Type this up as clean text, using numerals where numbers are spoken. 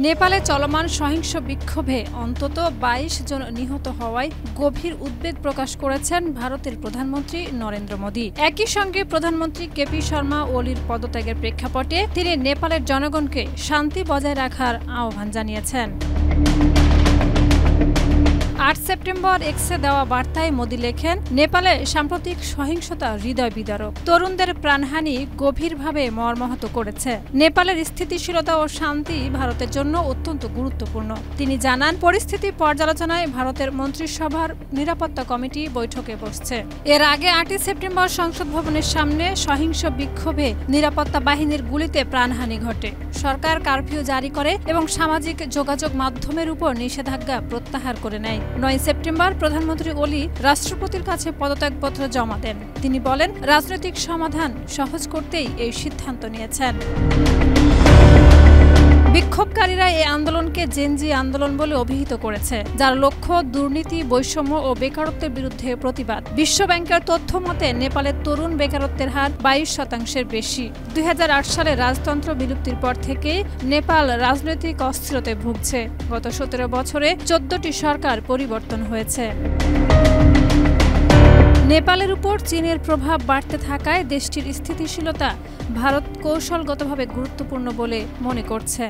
নেপালে চলমান সহিংস বিক্ষোভে অন্তত ২২ জন নিহত হওয়ায় গভীর উদ্বেগ প্রকাশ করেছেন ভারতের প্রধানমন্ত্রী নরেন্দ্র মোদী। একই সঙ্গে প্রধানমন্ত্রী কেপি শর্মা ওলির পদত্যাগের প্রেক্ষাপটে তিনি নেপালের জনগণকে শান্তি বজায় রাখার আহ্বান জানিয়েছেন। ৮ সেপ্টেম্বর এক্সে দেওয়া বার্তায় মোদী লেখেন, নেপালে সাম্প্রতিক সহিংসতা হৃদয় বিদারক, তরুণদের প্রাণহানি গভীরভাবে মর্মাহত করেছে। নেপালের স্থিতিশীলতা ও শান্তি ভারতের জন্য অত্যন্ত গুরুত্বপূর্ণ। তিনি জানান, পরিস্থিতি পর্যালোচনায় ভারতের মন্ত্রিসভার নিরাপত্তা কমিটি বৈঠকে বসছে। এর আগে ৮ সেপ্টেম্বর সংসদ ভবনের সামনে সহিংস বিক্ষোভে নিরাপত্তা বাহিনীর গুলিতে প্রাণহানি ঘটে। সরকার কারফিউ জারি করে এবং সামাজিক যোগাযোগ মাধ্যমের উপর নিষেধাজ্ঞা প্রত্যাহার করে নেয়। ৯ সেপ্টেম্বর প্রধানমন্ত্রী ওলি রাষ্ট্রপতির কাছে পদত্যাগপত্র জমা দেন। তিনি বলেন, রাজনৈতিক সমাধান সহজ করতেই এই সিদ্ধান্ত নিয়েছেন। বিক্ষোভকারীরা এই আন্দোলনকে জেনজি আন্দোলন বলে অভিহিত করেছে, যার লক্ষ্য দুর্নীতি, বৈষম্য ও বেকারত্বের বিরুদ্ধে প্রতিবাদ। বিশ্বব্যাংকের তথ্য মতে নেপালের তরুণ বেকারত্বের হার ২২% বেশি। ২০০৮ সালে রাজতন্ত্র বিলুপ্তির পর থেকে নেপাল রাজনৈতিক অস্থিরতায় ভুগছে। গত ১৭ বছরে ১৪টি সরকার পরিবর্তন হয়েছে। নেপালের উপর চীনের প্রভাব বাড়তে থাকায় দেশটির স্থিতিশীলতা ভারত কৌশলগতভাবে গুরুত্বপূর্ণ বলে মনে করছে।